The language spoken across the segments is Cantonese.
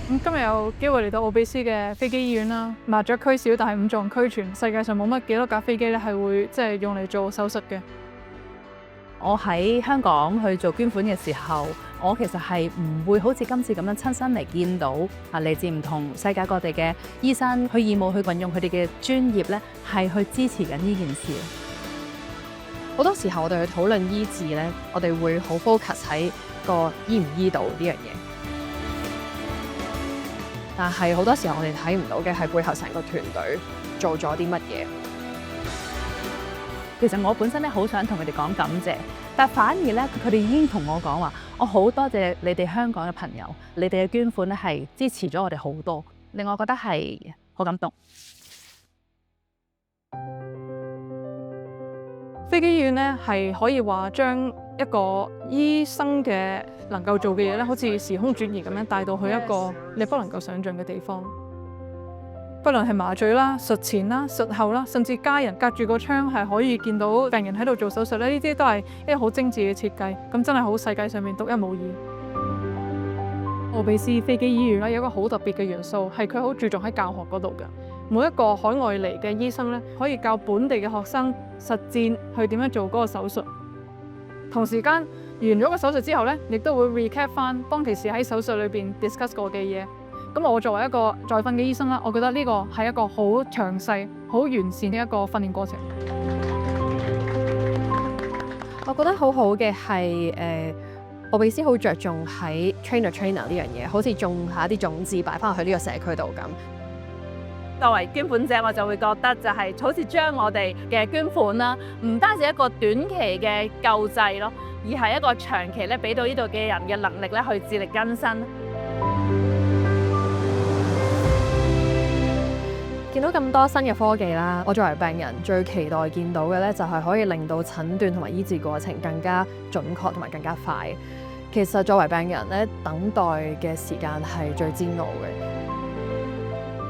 今日有機會嚟到奧比斯嘅飛機醫院啦，麻雀區小，但係五臟俱全。世界上冇乜幾多架飛機咧係會即係用嚟做手術嘅。我喺香港去做捐款嘅時候，我其實係唔會好似今次咁樣親身嚟見到嚟自唔同世界各地嘅醫生去義務去運用佢哋嘅專業咧，係去支持緊呢件事。好多時候我哋去討論醫治咧，我哋會好 focus 喺個醫唔醫到呢樣嘢。但係好多時候我哋睇唔到嘅係背後成個團隊做咗啲乜嘢。其實我本身咧好想同佢哋講感謝，但反而咧佢哋已經同我講話，我好多謝你哋香港嘅朋友，你哋嘅捐款咧係支持咗我哋好多，令我覺得係好感動。飛機醫院咧係可以話將一個醫生嘅能夠做嘅嘢咧，好似時空轉移咁樣帶到去一個你不能夠想像嘅地方。不論係麻醉啦、術前啦、術後啦，甚至家人隔住個窗係可以見到病人喺度做手術咧，呢啲都係一個好精緻嘅設計。咁真係好世界上面獨一無二。奧比斯飛機醫院咧有一個好特別嘅元素，係佢好注重喺教學嗰度嘅。每一個海外嚟嘅醫生咧，可以教本地嘅學生實踐去點樣做嗰個手術。同時間完咗個手術之後咧，亦都會 recap 翻當其時喺手術裏邊 discuss 過嘅嘢。咁我作為一個在訓嘅醫生啦，我覺得呢個係一個好詳細、好完善嘅一個訓練過程。我覺得好好嘅係奧比斯好着重喺 trainer 呢樣嘢，好似種下啲種子擺翻去呢個社區度咁。作為捐款者，我就會覺得就係好似將我哋嘅捐款啦，唔單止一個短期嘅救濟咯，而係一個長期咧俾到呢度嘅人嘅能力咧去自力更生。見到咁多新嘅科技啦，我作為病人最期待見到嘅咧，就係可以令到診斷同埋醫治過程更加準確同埋更加快。其實作為病人咧，等待嘅時間係最煎熬嘅。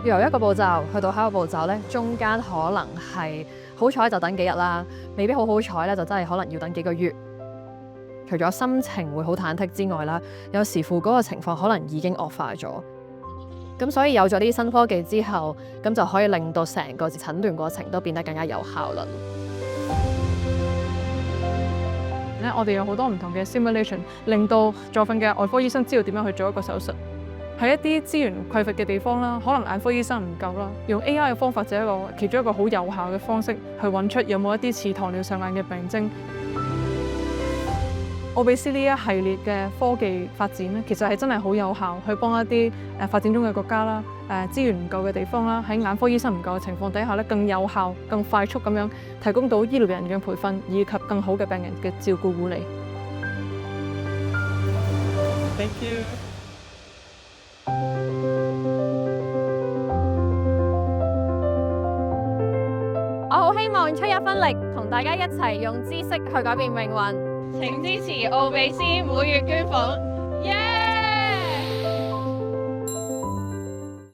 由一個步驟去到下一個步驟咧，中間可能係好彩就等幾日啦，未必好彩咧就真係可能要等幾個月。除咗心情會好忐忑之外啦，有時乎嗰個情況可能已經惡化咗。咁所以有咗呢啲新科技之後，咁就可以令到成個診斷過程都變得更加有效率。我哋有好多唔同嘅 simulation， 令到在訓嘅外科醫生知道點樣去做一個手術。喺一啲資源匱乏嘅地方啦，可能眼科醫生唔夠啦，用 AI 嘅方法就係其中一個好有效嘅方式，去揾出有冇一啲似糖尿上眼嘅病徵。奧比斯呢一系列嘅科技發展咧，其實係真係好有效，去幫一啲發展中嘅國家啦、資源唔夠嘅地方啦，喺眼科醫生唔夠嘅情況底下咧，更有效、更快速咁樣提供到醫療人員嘅培訓，以及更好嘅病人嘅照顧護理。Thank you。我好希望出一分力，同大家一齊用知識去改變命運。請支持奧比斯每月捐款，耶！